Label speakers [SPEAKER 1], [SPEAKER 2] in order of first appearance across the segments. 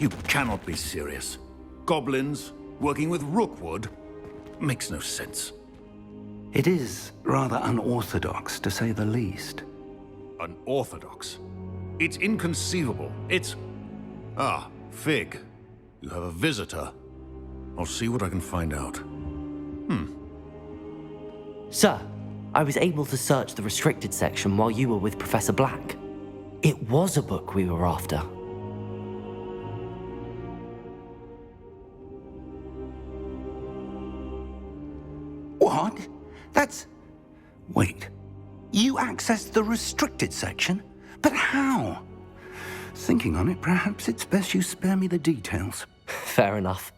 [SPEAKER 1] You cannot be serious. Goblins working with Rookwood? Makes no sense.
[SPEAKER 2] It is rather unorthodox, to say the least.
[SPEAKER 1] Unorthodox? It's inconceivable. It's... Ah, Fig. You have a visitor. I'll see what I can find out.
[SPEAKER 3] Sir, I was able to search the restricted section while you were with Professor Black. It was a book we were after.
[SPEAKER 2] What? That's... Wait. You accessed the restricted section? But how? Thinking on it, perhaps it's best you spare me the details.
[SPEAKER 3] Fair enough.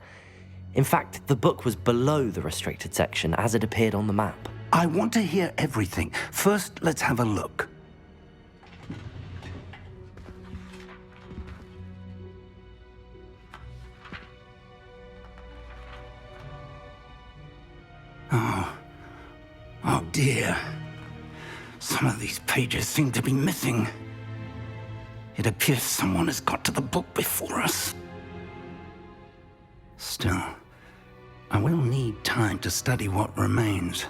[SPEAKER 3] In fact, the book was below the restricted section as it appeared on the map.
[SPEAKER 2] I want to hear everything. First, let's have a look. Oh dear. Some of these pages seem to be missing. It appears someone has got to the book before us. Still, I will need time to study what remains.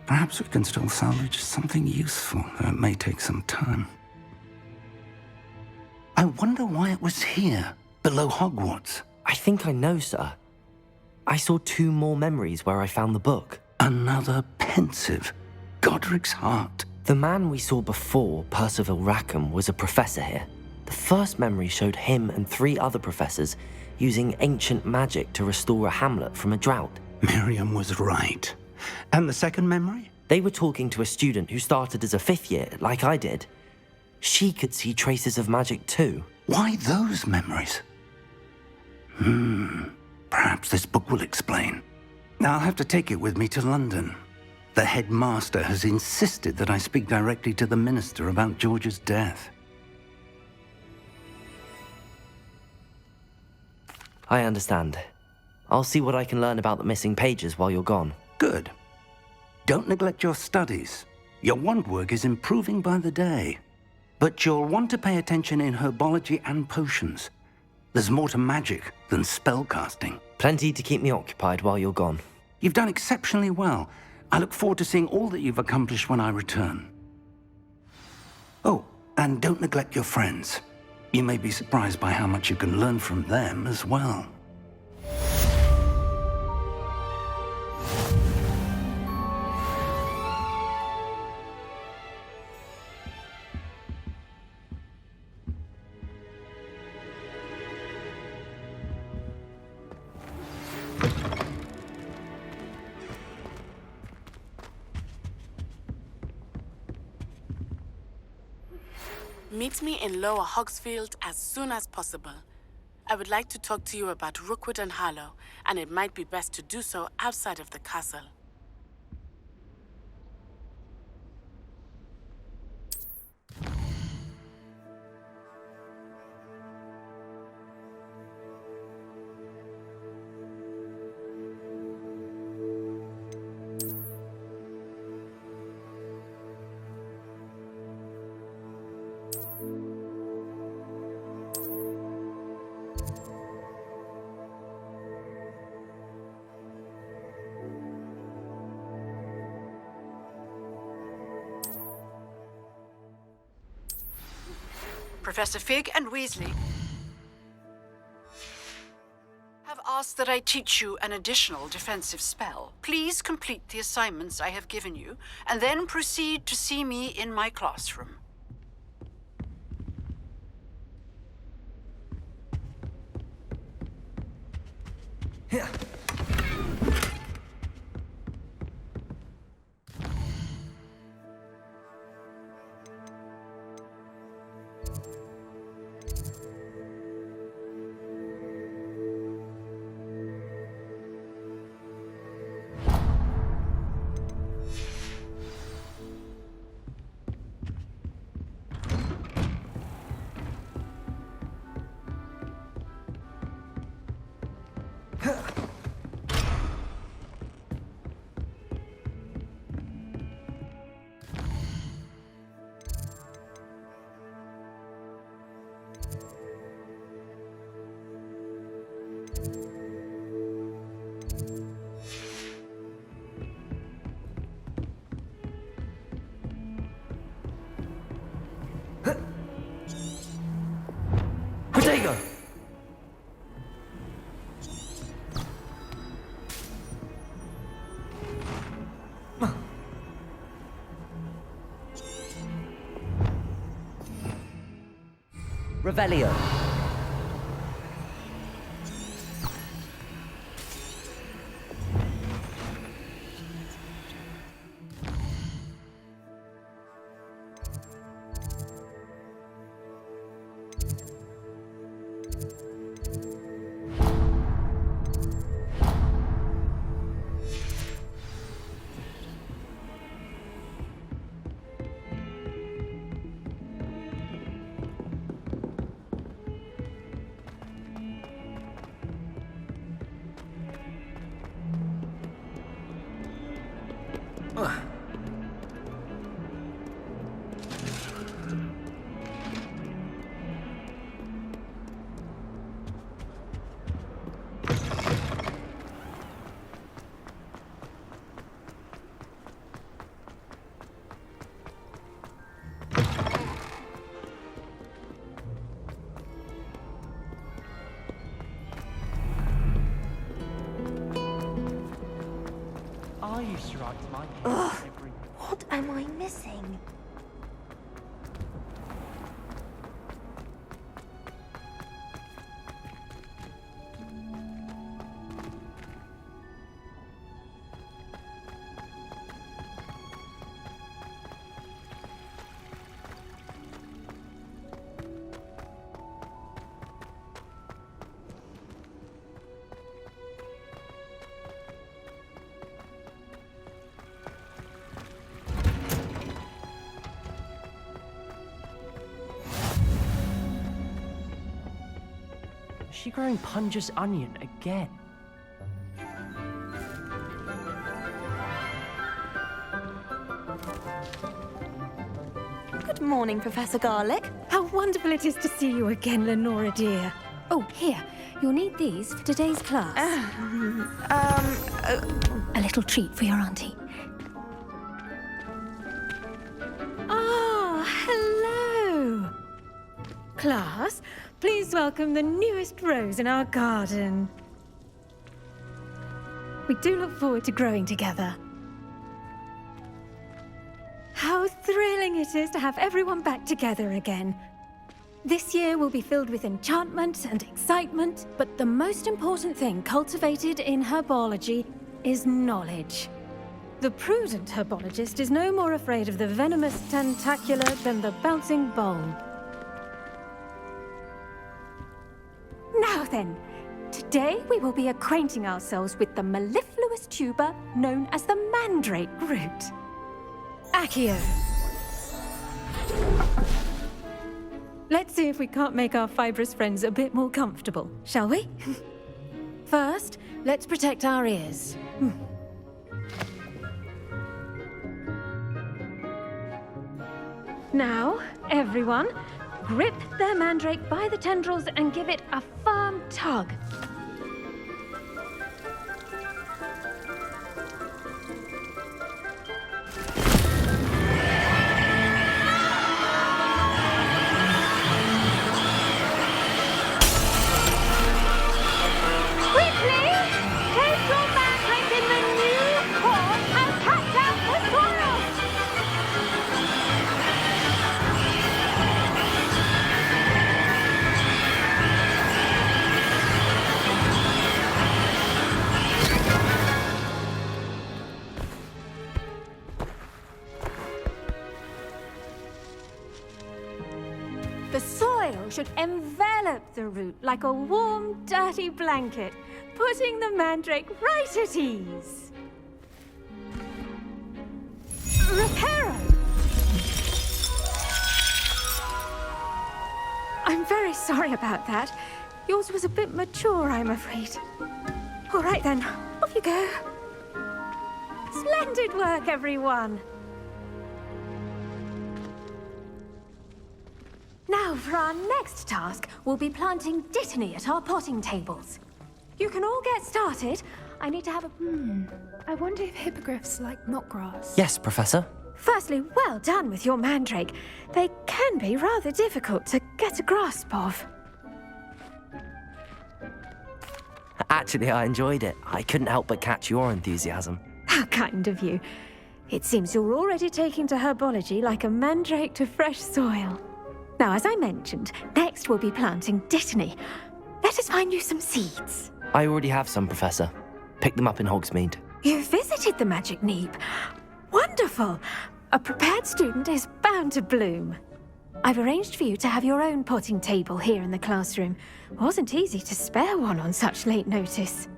[SPEAKER 2] Perhaps we can still salvage something useful, though it may take some time. I wonder why it was here, below Hogwarts.
[SPEAKER 3] I think I know, sir. I saw 2 more memories where I found the book.
[SPEAKER 2] Another pensive. Godric's heart.
[SPEAKER 3] The man we saw before, Percival Rackham, was a professor here. The first memory showed him and 3 other professors using ancient magic to restore a hamlet from a drought.
[SPEAKER 2] Miriam was right. And the second memory?
[SPEAKER 3] They were talking to a student who started as a 5th year, like I did. She could see traces of magic too.
[SPEAKER 2] Why those memories? Perhaps this book will explain. I'll have to take it with me to London. The headmaster has insisted that I speak directly to the minister about George's death.
[SPEAKER 3] I understand. I'll see what I can learn about the missing pages while you're gone.
[SPEAKER 2] Good. Don't neglect your studies. Your wand work is improving by the day. But you'll want to pay attention in herbology and potions. There's more to magic than spellcasting.
[SPEAKER 3] Plenty to keep me occupied while you're gone.
[SPEAKER 2] You've done exceptionally well. I look forward to seeing all that you've accomplished when I return. Oh, and don't neglect your friends. You may be surprised by how much you can learn from them as well.
[SPEAKER 4] Meet me in Lower Hogsfield as soon as possible. I would like to talk to you about Rookwood and Harlow, and it might be best to do so outside of the castle.
[SPEAKER 5] Professor Fig and Weasley have asked that I teach you an additional defensive spell. Please complete the assignments I have given you, and then proceed to see me in my classroom.
[SPEAKER 3] Here. Revelio! Revelio.
[SPEAKER 6] I used to write my
[SPEAKER 7] Ugh,
[SPEAKER 6] papers every...
[SPEAKER 7] what am I missing?
[SPEAKER 6] Is she growing Punja's onion again?
[SPEAKER 7] Good morning, Professor Garlick.
[SPEAKER 8] How wonderful it is to see you again, Lenora dear. Oh, here, you'll need these for today's class. A little treat for your auntie. Ah, hello. Class, please welcome the newest rose in our garden. We do look forward to growing together. How thrilling it is to have everyone back together again. This year will be filled with enchantment and excitement, but the most important thing cultivated in herbology is knowledge. The prudent herbologist is no more afraid of the venomous tentacula than the bouncing bulb. Now then, today we will be acquainting ourselves with the mellifluous tuber known as the mandrake root. Accio. Let's see if we can't make our fibrous friends a bit more comfortable, shall we? First, let's protect our ears. Now, everyone, grip their mandrake by the tendrils and give it a firm tug. The soil should envelop the root like a warm, dirty blanket, putting the mandrake right at ease. Reparo! I'm very sorry about that. Yours was a bit mature, I'm afraid. All right then, off you go. Splendid work, everyone! Now, for our next task, we'll be planting dittany at our potting tables. You can all get started. I need to have a... I wonder if hippogriffs like knotgrass.
[SPEAKER 3] Yes, Professor.
[SPEAKER 8] Firstly, well done with your mandrake. They can be rather difficult to get a grasp of.
[SPEAKER 3] Actually, I enjoyed it. I couldn't help but catch your enthusiasm.
[SPEAKER 8] How kind of you. It seems you're already taking to herbology like a mandrake to fresh soil. Now, as I mentioned, next we'll be planting Dittany. Let us find you some seeds.
[SPEAKER 3] I already have some, Professor. Picked them up in Hogsmeade.
[SPEAKER 8] You visited the Magic Neep. Wonderful. A prepared student is bound to bloom. I've arranged for you to have your own potting table here in the classroom. Wasn't easy to spare one on such late notice.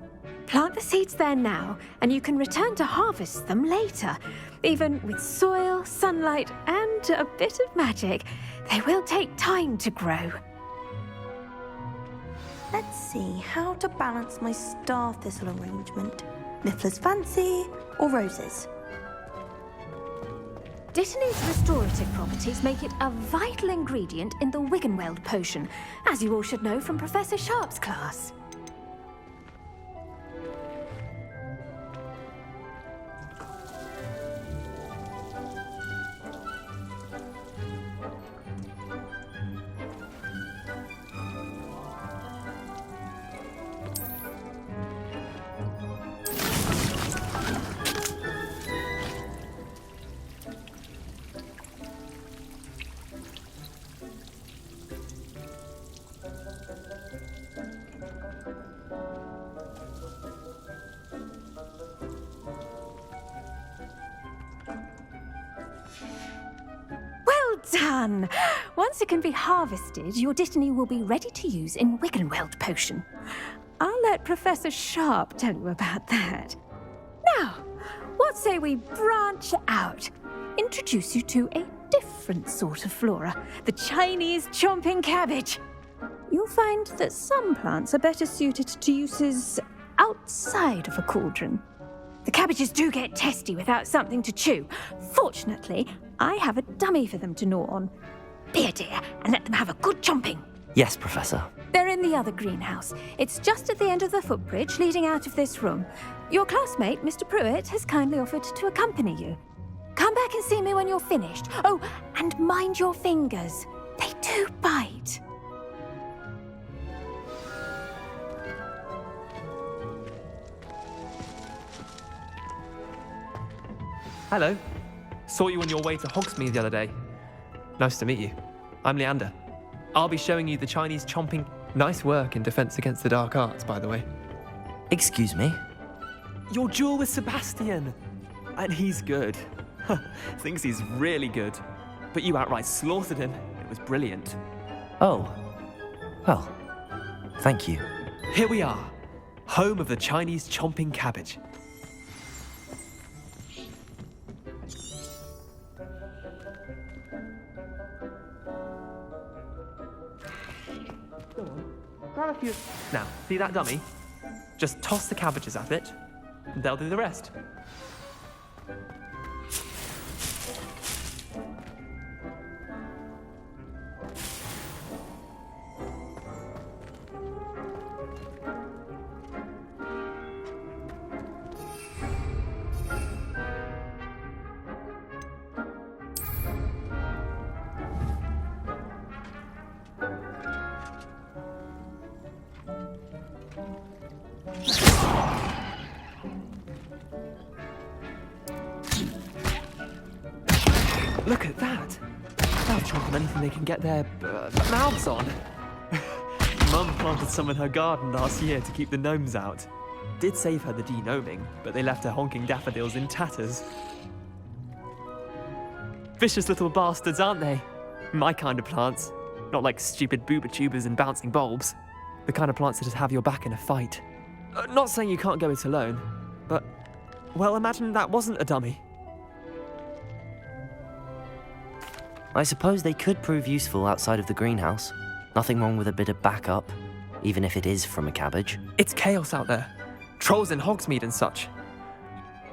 [SPEAKER 8] Plant the seeds there now, and you can return to harvest them later. Even with soil, sunlight, and a bit of magic, they will take time to grow.
[SPEAKER 7] Let's see how to balance my star thistle arrangement. Miffler's Fancy or roses?
[SPEAKER 8] Dittany's restorative properties make it a vital ingredient in the Wiggenweld potion, as you all should know from Professor Sharp's class. Done! Once it can be harvested, your Dittany will be ready to use in Wiggenweld potion. I'll let Professor Sharp tell you about that. Now, what say we branch out? Introduce you to a different sort of flora, the Chinese chomping cabbage. You'll find that some plants are better suited to uses outside of a cauldron. The cabbages do get testy without something to chew. Fortunately, I have a dummy for them to gnaw on. Be a dear and let them have a good chomping.
[SPEAKER 3] Yes, Professor.
[SPEAKER 8] They're in the other greenhouse. It's just at the end of the footbridge leading out of this room. Your classmate, Mr. Pruitt, has kindly offered to accompany you. Come back and see me when you're finished. Oh, and mind your fingers. They do bite.
[SPEAKER 6] Hello. Saw you on your way to Hogsmeade the other day. Nice to meet you. I'm Leander. I'll be showing you the Chinese chomping. Nice work in Defense Against the Dark Arts, by the way.
[SPEAKER 3] Excuse me?
[SPEAKER 6] Your duel with Sebastian! And he's good. Thinks he's really good. But you outright slaughtered him. It was brilliant.
[SPEAKER 3] Oh. Well, thank you.
[SPEAKER 6] Here we are. Home of the Chinese chomping cabbage. Now, see that dummy? Just toss the cabbages at it, and they'll do the rest. Look at that! They'll chomp on anything they can get their mouths on. Mum planted some in her garden last year to keep the gnomes out. Did save her the de-gnoming, but they left her honking daffodils in tatters. Vicious little bastards, aren't they? My kind of plants. Not like stupid booba tubers and bouncing bulbs. The kind of plants that just have your back in a fight. Not saying you can't go it alone, but, well, imagine that wasn't a dummy.
[SPEAKER 3] I suppose they could prove useful outside of the greenhouse. Nothing wrong with a bit of backup, even if it is from a cabbage.
[SPEAKER 6] It's chaos out there. Trolls in Hogsmeade and such.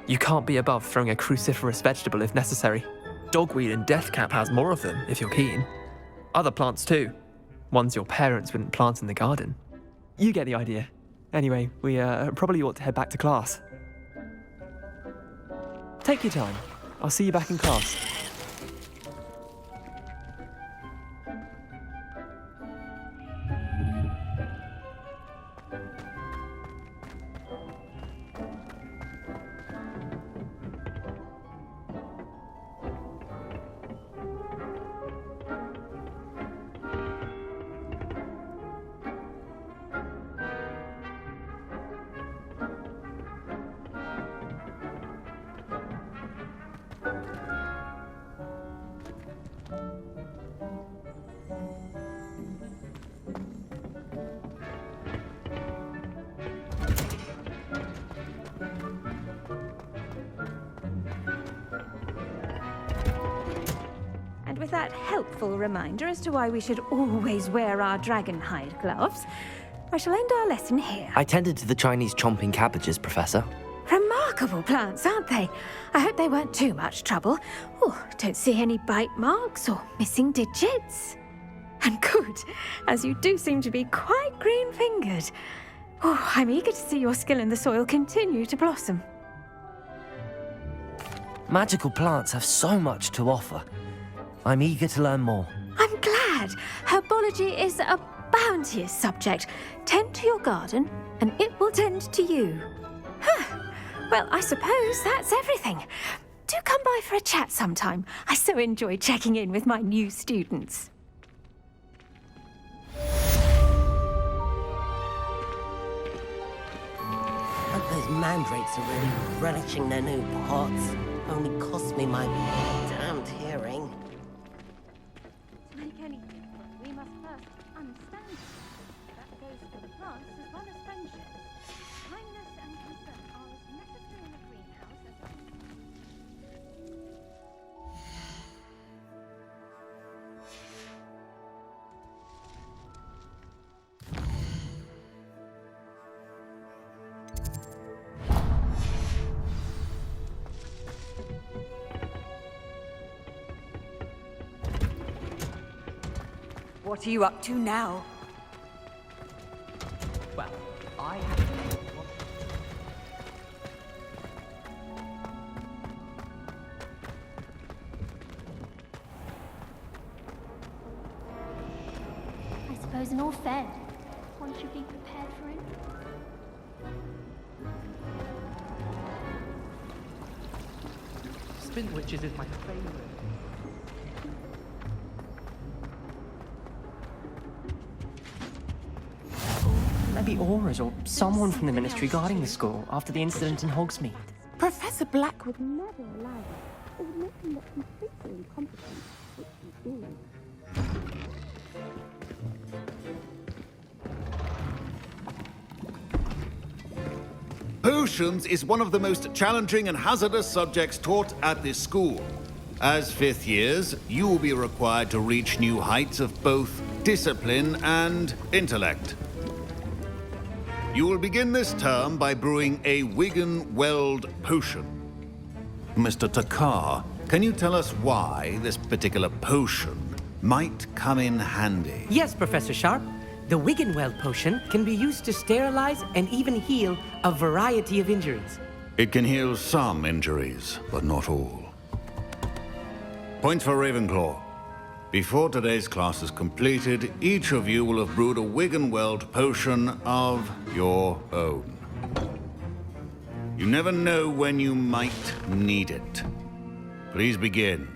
[SPEAKER 6] You can't be above throwing a cruciferous vegetable if necessary. Dogweed and deathcap has more of them, if you're keen. Other plants too. Ones your parents wouldn't plant in the garden. You get the idea. Anyway, we probably ought to head back to class. Take your time. I'll see you back in class.
[SPEAKER 8] And with that helpful reminder as to why we should always wear our dragon hide gloves, I shall end our lesson here.
[SPEAKER 3] I tended to the Chinese chomping cabbages, Professor.
[SPEAKER 8] Remarkable plants, aren't they? I hope they weren't too much trouble. Oh, don't see any bite marks or missing digits. And good, as you do seem to be quite green-fingered. Oh, I'm eager to see your skill in the soil continue to blossom.
[SPEAKER 3] Magical plants have so much to offer. I'm eager to learn more.
[SPEAKER 8] I'm glad. Herbology is a bounteous subject. Tend to your garden, and it will tend to you. Huh. Well, I suppose that's everything. Do come by for a chat sometime. I so enjoy checking in with my new students.
[SPEAKER 9] Hope those mandrakes are really relishing their new pots. Only cost me my damned hearing.
[SPEAKER 8] To make any difference, we must first understand it. That goes for the plants as well as friendships. Kindness and concern are as necessary in a greenhouse as...
[SPEAKER 10] What are you up to now?
[SPEAKER 6] Well, I
[SPEAKER 8] suppose in all fairness, one should be prepared for it.
[SPEAKER 6] Spin witches is my favorite.
[SPEAKER 11] Maybe Aura's or someone from the Ministry guarding the school after the incident in Hogsmeade.
[SPEAKER 4] Professor Black would never allow it. It would make him look completely incompetent, which he is.
[SPEAKER 1] Potions is one of the most challenging and hazardous subjects taught at this school. As fifth years, you will be required to reach new heights of both discipline and intellect. You will begin this term by brewing a Wigan-Weld potion. Mr. Takar, can you tell us why this particular potion might come in handy?
[SPEAKER 12] Yes, Professor Sharp. The Wigan-Weld potion can be used to sterilize and even heal a variety of injuries.
[SPEAKER 1] It can heal some injuries, but not all. Point for Ravenclaw. Before today's class is completed, each of you will have brewed a Wigan-Weld potion of your own. You never know when you might need it. Please begin.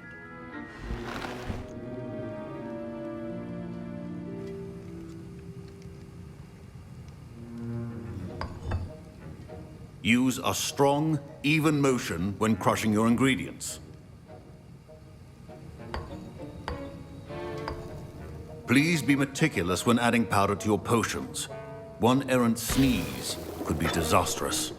[SPEAKER 1] Use a strong, even motion when crushing your ingredients. Please be meticulous when adding powder to your potions. One errant sneeze could be disastrous.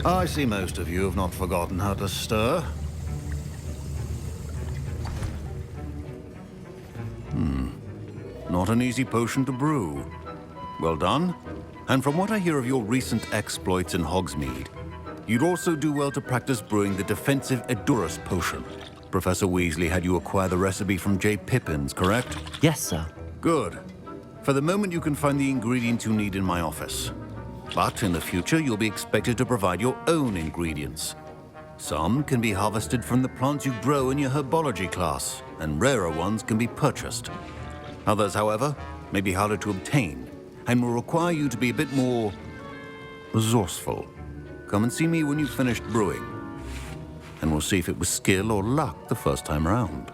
[SPEAKER 1] I see most of you have not forgotten how to stir. Not an easy potion to brew. Well done. And from what I hear of your recent exploits in Hogsmeade, you'd also do well to practice brewing the defensive Edurus potion. Professor Weasley had you acquire the recipe from J. Pippins, correct?
[SPEAKER 3] Yes, sir.
[SPEAKER 1] Good. For the moment, you can find the ingredients you need in my office. But in the future, you'll be expected to provide your own ingredients. Some can be harvested from the plants you grow in your herbology class, and rarer ones can be purchased. Others, however, may be harder to obtain, and will require you to be a bit more resourceful. Come and see me when you've finished brewing, and we'll see if it was skill or luck the first time around.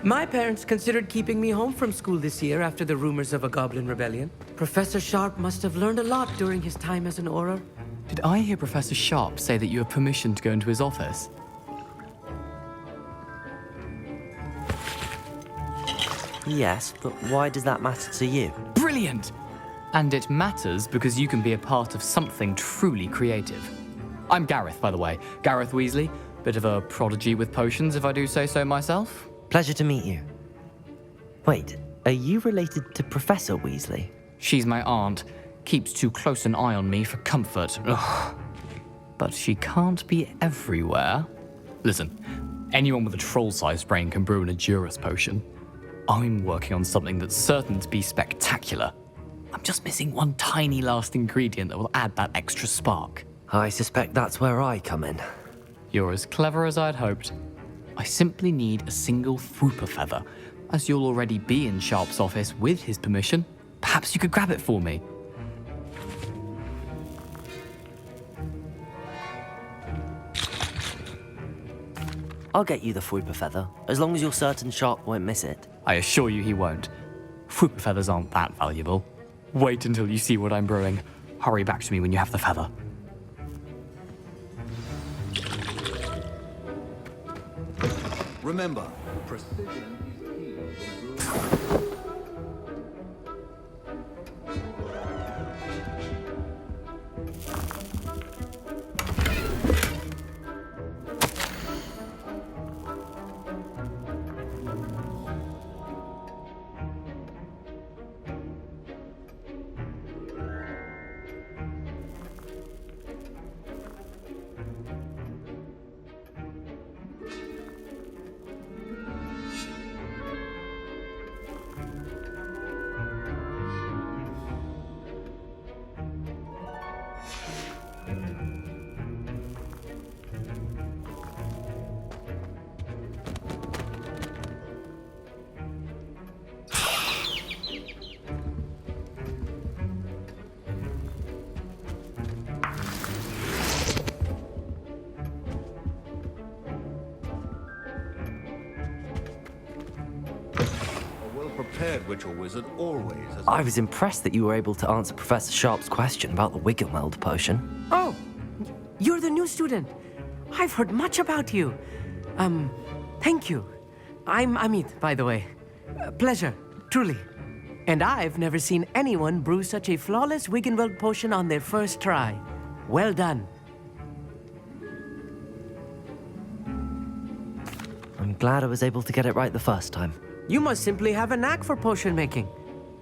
[SPEAKER 12] My parents considered keeping me home from school this year after the rumors of a goblin rebellion. Professor Sharp must have learned a lot during his time as an Auror.
[SPEAKER 13] Did I hear Professor Sharp say that you have permission to go into his office?
[SPEAKER 3] Yes, but why does that matter to you?
[SPEAKER 13] Brilliant! And it matters because you can be a part of something truly creative. I'm Gareth, by the way. Gareth Weasley. Bit of a prodigy with potions, if I do say so myself.
[SPEAKER 3] Pleasure to meet you. Wait, are you related to Professor Weasley?
[SPEAKER 13] She's my aunt. Keeps too close an eye on me for comfort. Ugh. But she can't be everywhere. Listen, anyone with a troll-sized brain can brew an Edurus potion. I'm working on something that's certain to be spectacular. I'm just missing one tiny last ingredient that will add that extra spark.
[SPEAKER 3] I suspect that's where I come in.
[SPEAKER 13] You're as clever as I'd hoped. I simply need a single Fwooper feather. As you'll already be in Sharp's office with his permission, perhaps you could grab it for me.
[SPEAKER 3] I'll get you the Fwooper feather, as long as you're certain Sharp won't miss it.
[SPEAKER 13] I assure you he won't. Fwooper feathers aren't that valuable. Wait until you see what I'm brewing. Hurry back to me when you have the feather.
[SPEAKER 1] Remember, precision is key when brewing. Prepared witch or wizard always has...
[SPEAKER 3] I was impressed that you were able to answer Professor Sharp's question about the Wiggenweld potion.
[SPEAKER 12] Oh, you're the new student. I've heard much about you. Thank you. I'm Amit, by the way. Pleasure, truly. And I've never seen anyone brew such a flawless Wiggenweld potion on their first try. Well done.
[SPEAKER 3] I'm glad I was able to get it right the first time.
[SPEAKER 12] You must simply have a knack for potion making.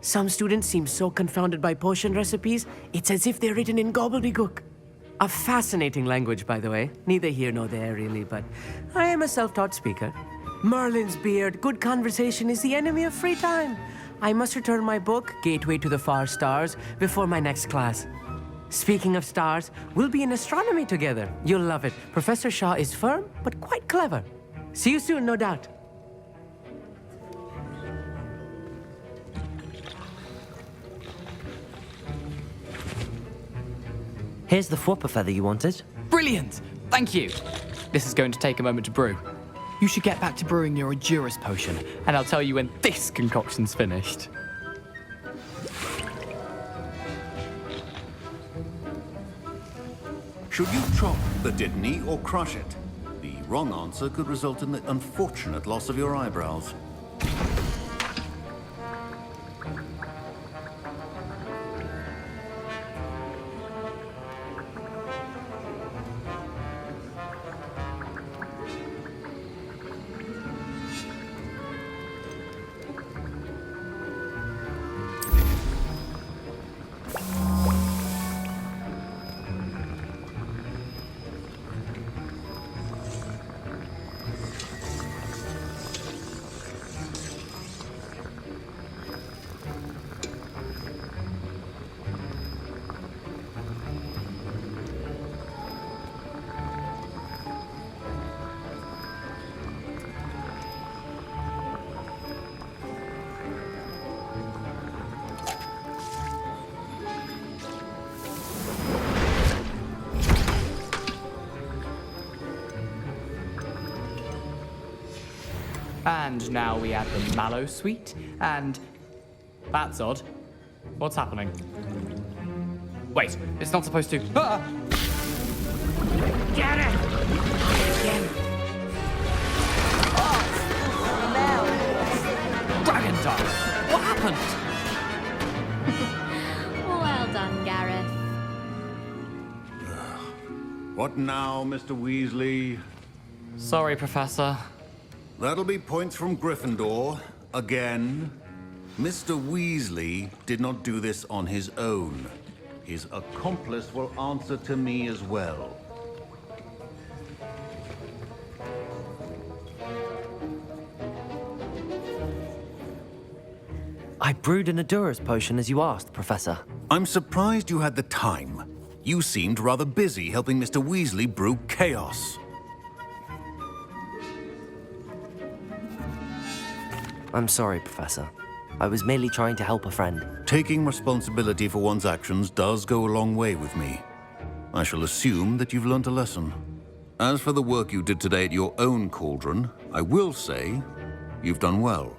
[SPEAKER 12] Some students seem so confounded by potion recipes, it's as if they're written in gobbledygook. A fascinating language, by the way. Neither here nor there, really, but I am a self-taught speaker. Merlin's beard, good conversation is the enemy of free time. I must return my book, Gateway to the Far Stars, before my next class. Speaking of stars, we'll be in astronomy together. You'll love it. Professor Shaw is firm, but quite clever. See you soon, no doubt.
[SPEAKER 3] Here's the Fwooper feather you wanted.
[SPEAKER 13] Brilliant! Thank you! This is going to take a moment to brew. You should get back to brewing your Edurus potion, and I'll tell you when this concoction's finished.
[SPEAKER 1] Should you chop the Dittany or crush it? The wrong answer could result in the unfortunate loss of your eyebrows.
[SPEAKER 13] And now we add the mallow sweet, and... That's odd. What's happening? Wait, it's not supposed to... Ah!
[SPEAKER 10] Get it! Again.
[SPEAKER 13] Dragon Dog! What happened?
[SPEAKER 14] Well done, Gareth.
[SPEAKER 1] What now, Mr. Weasley?
[SPEAKER 13] Sorry, Professor.
[SPEAKER 1] That'll be points from Gryffindor. Again. Mr. Weasley did not do this on his own. His accomplice will answer to me as well.
[SPEAKER 3] I brewed an Adura's potion as you asked, Professor.
[SPEAKER 1] I'm surprised you had the time. You seemed rather busy helping Mr. Weasley brew chaos.
[SPEAKER 3] I'm sorry, Professor. I was merely trying to help a friend.
[SPEAKER 1] Taking responsibility for one's actions does go a long way with me. I shall assume that you've learnt a lesson. As for the work you did today at your own cauldron, I will say you've done well.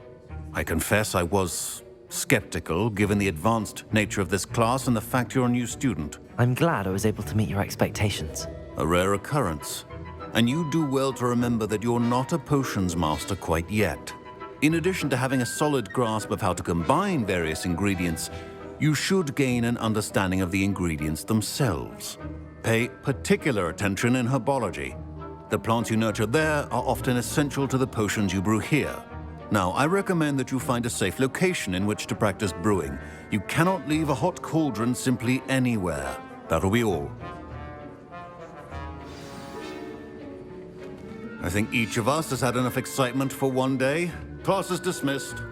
[SPEAKER 1] I confess I was skeptical, given the advanced nature of this class and the fact you're a new student.
[SPEAKER 3] I'm glad I was able to meet your expectations.
[SPEAKER 1] A rare occurrence. And you do well to remember that you're not a potions master quite yet. In addition to having a solid grasp of how to combine various ingredients, you should gain an understanding of the ingredients themselves. Pay particular attention in herbology. The plants you nurture there are often essential to the potions you brew here. Now, I recommend that you find a safe location in which to practice brewing. You cannot leave a hot cauldron simply anywhere. That'll be all. I think each of us has had enough excitement for one day. Class is dismissed.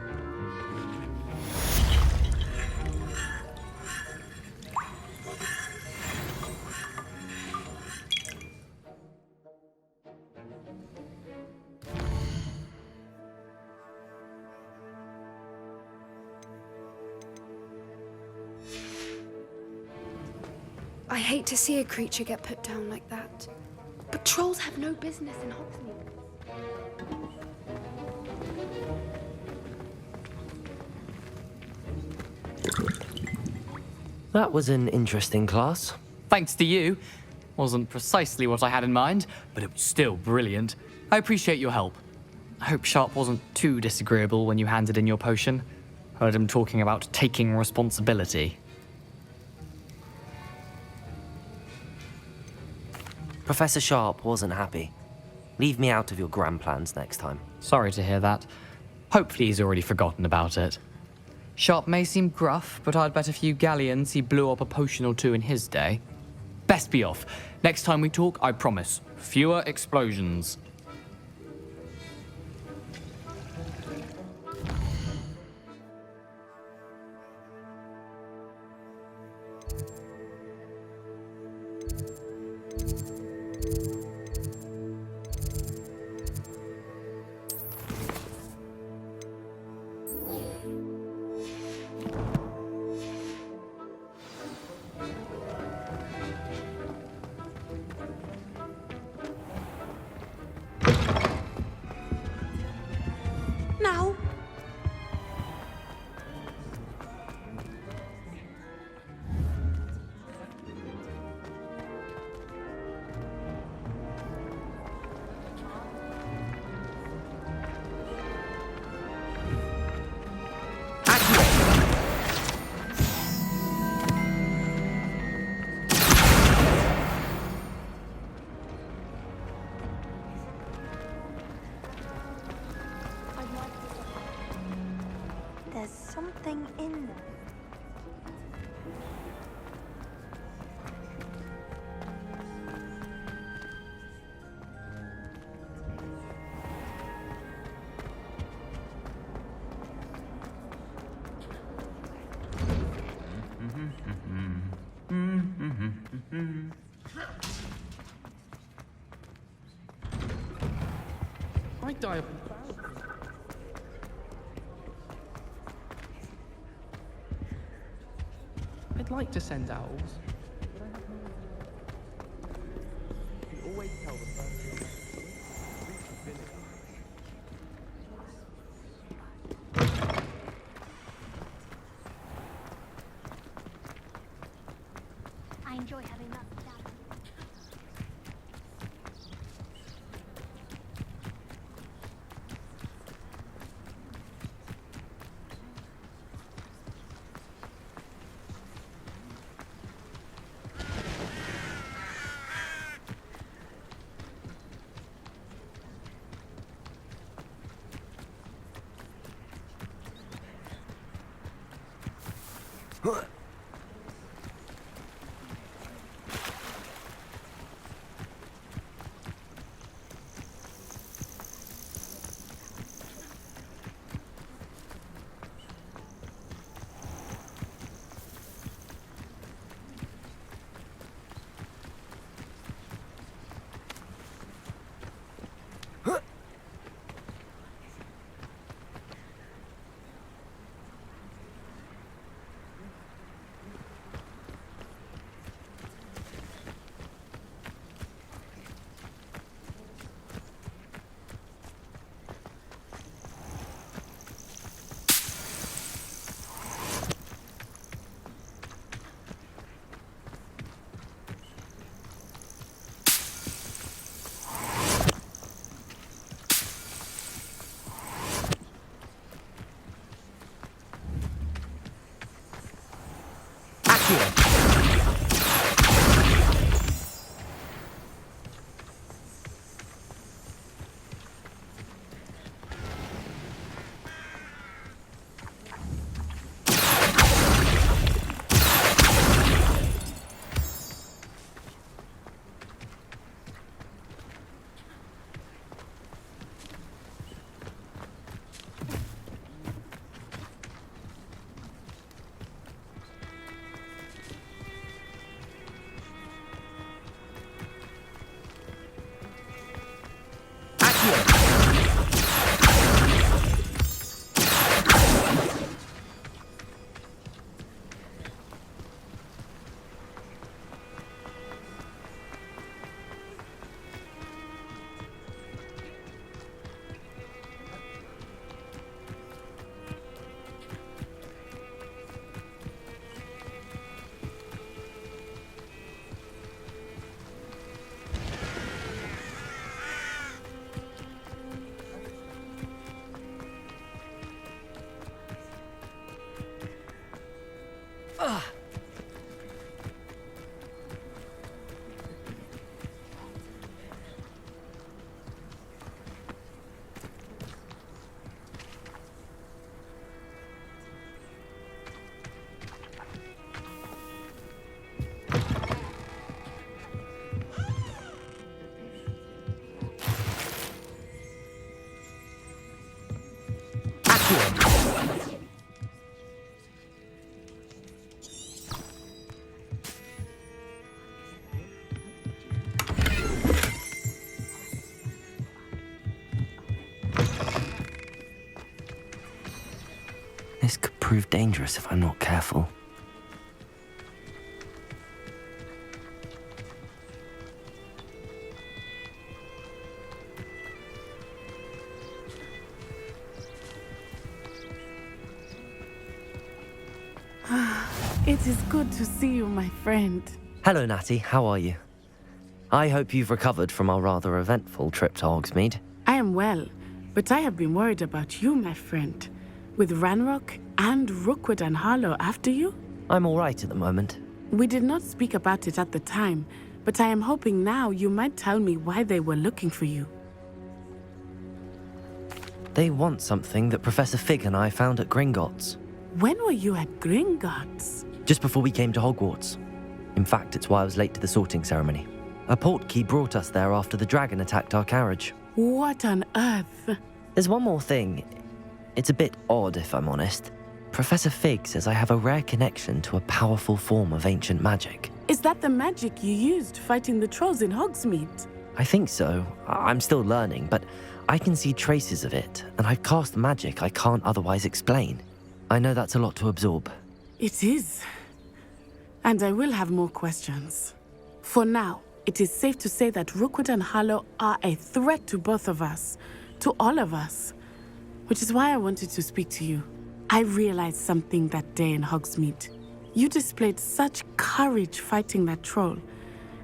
[SPEAKER 15] I hate to see a creature get put down like that. But trolls have no business in Hogsmeade.
[SPEAKER 3] That was an interesting class.
[SPEAKER 13] Thanks to you. Wasn't precisely what I had in mind, but it was still brilliant. I appreciate your help. I hope Sharp wasn't too disagreeable when you handed in your potion. Heard him talking about taking responsibility.
[SPEAKER 3] Professor Sharp wasn't happy. Leave me out of your grand plans next time.
[SPEAKER 13] Sorry to hear that. Hopefully he's already forgotten about it. Sharp may seem gruff, but I'd bet a few galleons he blew up a potion or two in his day. Best be off. Next time we talk, I promise. Fewer explosions.
[SPEAKER 15] Now.
[SPEAKER 7] There's something in there.
[SPEAKER 6] I die of... I'd like to send owls. You always tell the person
[SPEAKER 3] This could prove dangerous if I'm not careful.
[SPEAKER 4] It is good to see you, my friend.
[SPEAKER 3] Hello, Natty. How are you? I hope you've recovered from our rather eventful trip to Hogsmeade.
[SPEAKER 4] I am well, but I have been worried about you, my friend. With Ranrock and Rookwood and Harlow after you?
[SPEAKER 3] I'm all right at the moment.
[SPEAKER 4] We did not speak about it at the time, but I am hoping now you might tell me why they were looking for you.
[SPEAKER 3] They want something that Professor Fig and I found at Gringotts.
[SPEAKER 4] When were you at Gringotts?
[SPEAKER 3] Just before we came to Hogwarts. In fact, it's why I was late to the sorting ceremony. A portkey brought us there after the dragon attacked our carriage.
[SPEAKER 4] What on earth?
[SPEAKER 3] There's one more thing. It's a bit odd, if I'm honest. Professor Fig says I have a rare connection to a powerful form of ancient magic.
[SPEAKER 4] Is that the magic you used fighting the trolls in Hogsmeade?
[SPEAKER 3] I think so. I'm still learning, but I can see traces of it, and I've cast magic I can't otherwise explain. I know that's a lot to absorb.
[SPEAKER 4] It is. And I will have more questions. For now, it is safe to say that Rookwood and Harlow are a threat to both of us, to all of us. Which is why I wanted to speak to you. I realized something that day in Hogsmeade. You displayed such courage fighting that troll,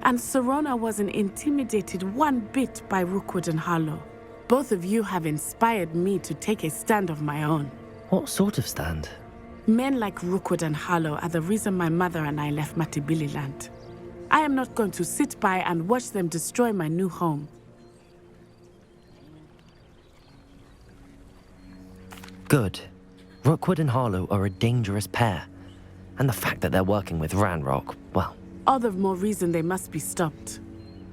[SPEAKER 4] And Serona wasn't intimidated one bit by Rookwood and Harlow. Both of you have inspired me to take a stand of my own.
[SPEAKER 3] What sort of stand?
[SPEAKER 4] Men like Rookwood and Harlow are the reason my mother and I left Matibili land. I am not going to sit by and watch them destroy my new home.
[SPEAKER 3] Good. Rookwood and Harlow are a dangerous pair. And the fact that they're working with Ranrock, well...
[SPEAKER 4] All the more reason they must be stopped.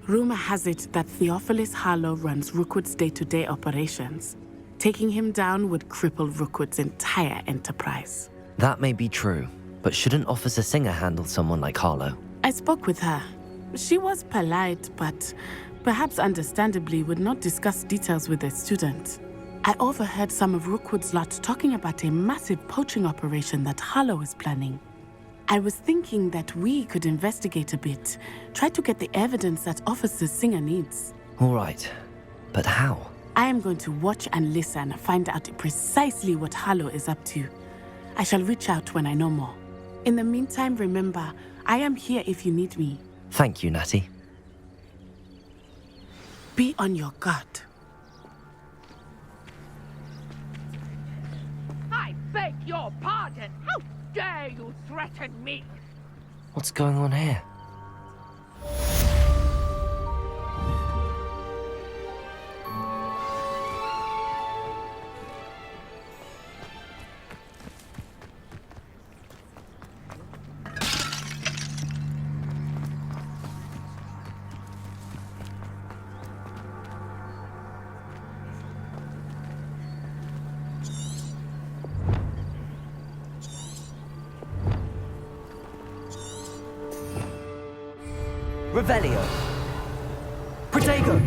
[SPEAKER 4] Rumor has it that Theophilus Harlow runs Rookwood's day-to-day operations. Taking him down would cripple Rookwood's entire enterprise.
[SPEAKER 3] That may be true, but shouldn't Officer Singer handle someone like Harlow?
[SPEAKER 4] I spoke with her. She was polite, but perhaps understandably would not discuss details with a student. I overheard some of Rookwood's lot talking about a massive poaching operation that Harlow is planning. I was thinking that we could investigate a bit, try to get the evidence that Officer Singer needs.
[SPEAKER 3] All right, but how?
[SPEAKER 4] I am going to watch and listen, find out precisely what Harlow is up to. I shall reach out when I know more. In the meantime, remember, I am here if you need me.
[SPEAKER 3] Thank you, Natty.
[SPEAKER 4] Be on your guard.
[SPEAKER 10] I beg your pardon. How dare you threaten me?
[SPEAKER 3] What's going on here? Revelio. Protego.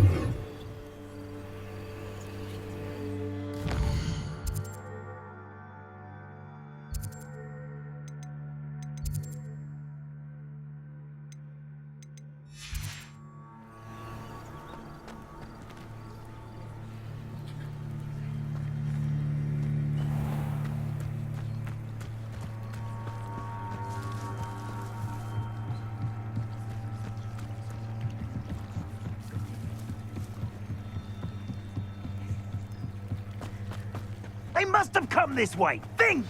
[SPEAKER 16] They must have come this way. Think!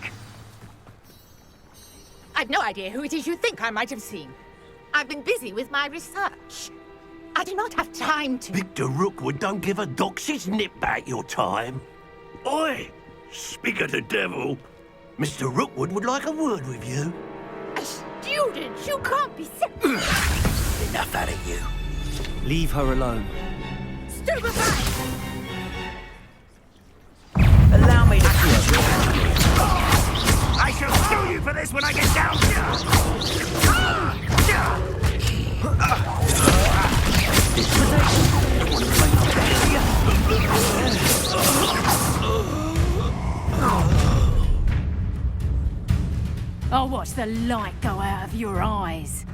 [SPEAKER 10] I've no idea who it is you think I might have seen. I've been busy with my research. I do not have time to...
[SPEAKER 16] Victor Rookwood don't give a dox's nip back your time. Oi! Speak of the devil. Mr. Rookwood would like a word with you.
[SPEAKER 10] A student? You can't be...
[SPEAKER 16] Enough out of you.
[SPEAKER 3] Leave her alone.
[SPEAKER 10] Stupefy!
[SPEAKER 16] Allow me to kill you. I shall sue you for this when I get down
[SPEAKER 8] I'll watch the light go out of your eyes.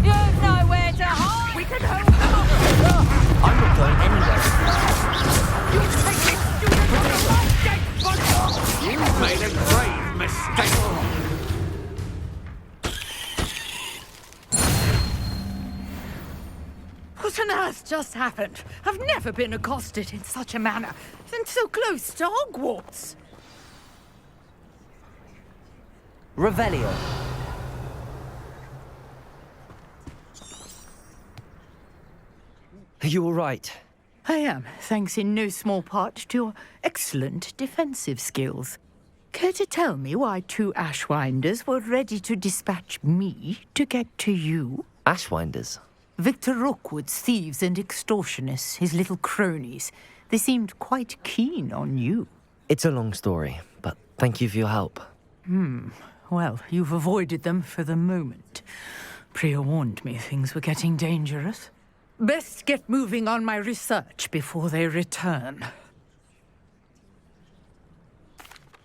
[SPEAKER 10] You've nowhere to hide! We can hold them off!
[SPEAKER 3] I'm not going anywhere.
[SPEAKER 10] You take this student to my dead body!
[SPEAKER 16] You've made a grave mistake.
[SPEAKER 10] What on earth just happened? I've never been accosted in such a manner, and so close to Hogwarts.
[SPEAKER 3] Revelio. Are you all right?
[SPEAKER 10] I am, thanks in no small part to your excellent defensive skills. Care to tell me why two Ashwinders were ready to dispatch me to get to you?
[SPEAKER 3] Ashwinders?
[SPEAKER 10] Victor Rookwood's thieves and extortionists, his little cronies. They seemed quite keen on you.
[SPEAKER 3] It's a long story, but thank you for your help.
[SPEAKER 10] Well, you've avoided them for the moment. Priya warned me things were getting dangerous. Best get moving on my research before they return.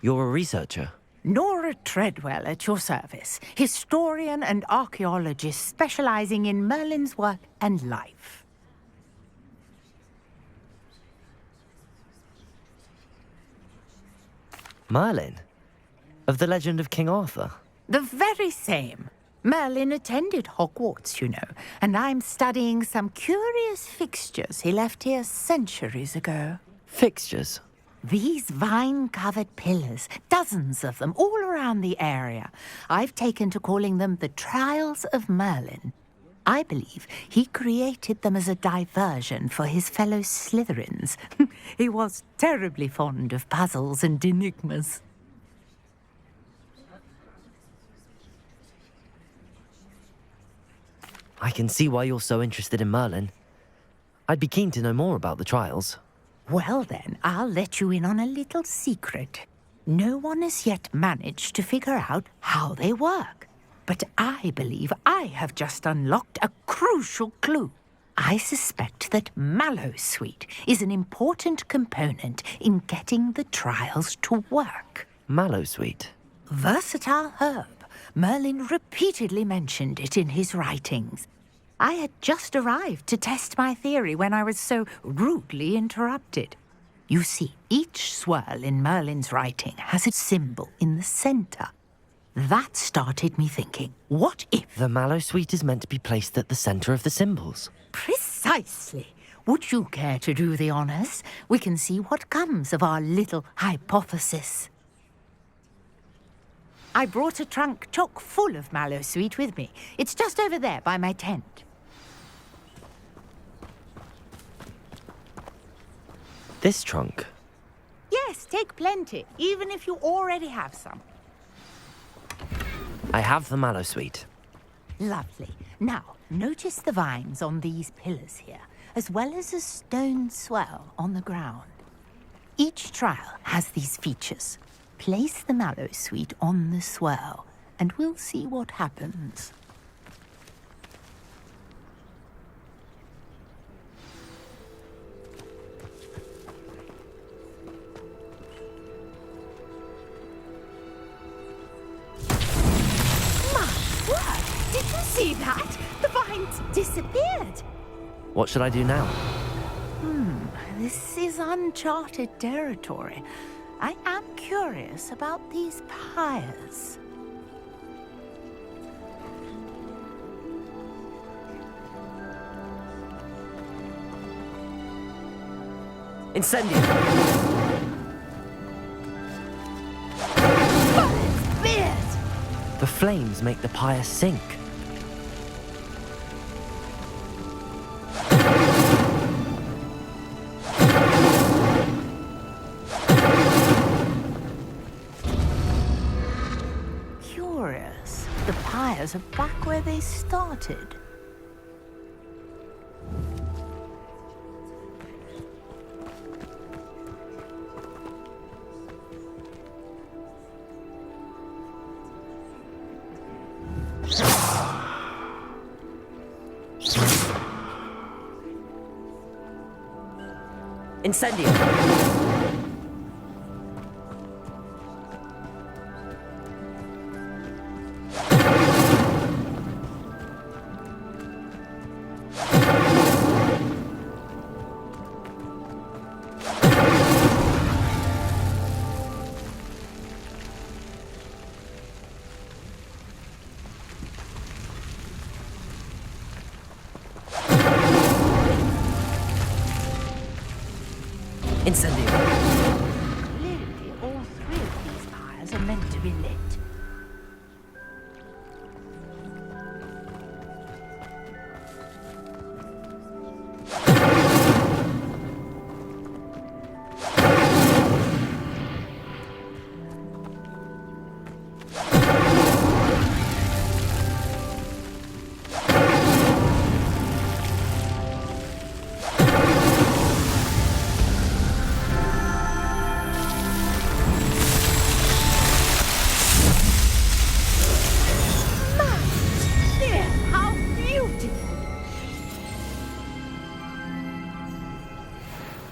[SPEAKER 3] You're a researcher?
[SPEAKER 10] Nora Treadwell at your service, historian and archaeologist specializing in Merlin's work and life.
[SPEAKER 3] Merlin? Of the legend of King Arthur?
[SPEAKER 10] The very same. Merlin attended Hogwarts, you know, and I'm studying some curious fixtures he left here centuries ago.
[SPEAKER 3] Fixtures?
[SPEAKER 10] These vine-covered pillars, dozens of them, all around the area. I've taken to calling them the Trials of Merlin. I believe he created them as a diversion for his fellow Slytherins. He was terribly fond of puzzles and enigmas.
[SPEAKER 3] I can see why you're so interested in Merlin. I'd be keen to know more about the trials.
[SPEAKER 10] Well then, I'll let you in on a little secret. No one has yet managed to figure out how they work. But I believe I have just unlocked a crucial clue. I suspect that Mallowsweet is an important component in getting the trials to work.
[SPEAKER 3] Mallowsweet?
[SPEAKER 10] Versatile herb. Merlin repeatedly mentioned it in his writings. I had just arrived to test my theory when I was so rudely interrupted. You see, each swirl in Merlin's writing has a symbol in the center. That started me thinking, what if...
[SPEAKER 3] The Mallowsweet is meant to be placed at the center of the symbols.
[SPEAKER 10] Precisely. Would you care to do the honors? We can see what comes of our little hypothesis. I brought a trunk chock full of Mallowsweet with me. It's just over there by my tent.
[SPEAKER 3] This trunk?
[SPEAKER 10] Yes, take plenty, even if you already have some.
[SPEAKER 3] I have the Mallowsweet.
[SPEAKER 10] Lovely. Now, notice the vines on these pillars here, as well as a stone swell on the ground. Each trial has these features. Place the Mallowsweet on the swirl, and we'll see what happens. My word! Did you see that? The vines disappeared!
[SPEAKER 3] What should I do now?
[SPEAKER 10] This is uncharted territory. I am curious about these pyres.
[SPEAKER 3] Incendio!
[SPEAKER 10] It's beard!
[SPEAKER 3] The flames make the pyre sink.
[SPEAKER 10] The pyres are back where they started.
[SPEAKER 3] Incendio! Incendio!
[SPEAKER 10] Clearly, all three of these pyres are meant to be lit.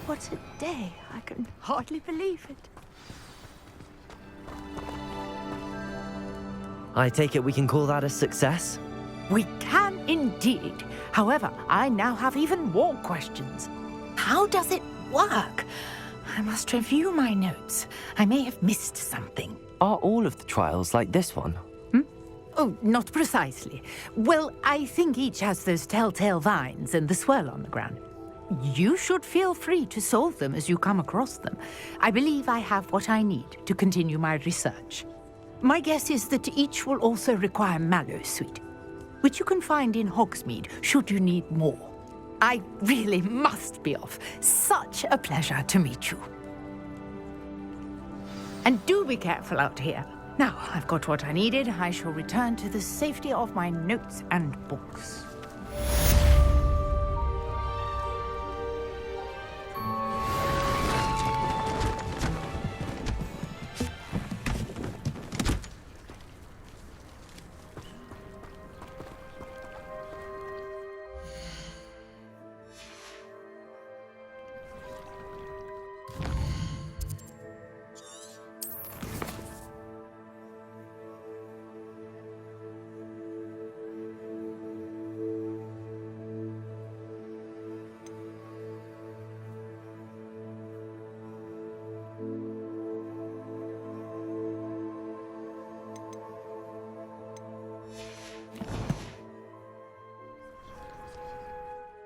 [SPEAKER 10] What a day. I can hardly believe it.
[SPEAKER 3] I take it we can call that a success?
[SPEAKER 10] We can indeed. However, I now have even more questions. How does it work? I must review my notes. I may have missed something.
[SPEAKER 3] Are all of the trials like this one?
[SPEAKER 10] Oh, not precisely. Well, I think each has those telltale vines and the swirl on the ground. You should feel free to solve them as you come across them. I believe I have what I need to continue my research. My guess is that each will also require mallow sweet, which you can find in Hogsmeade should you need more. I really must be off. Such a pleasure to meet you. And do be careful out here. Now, I've got what I needed. I shall return to the safety of my notes and books.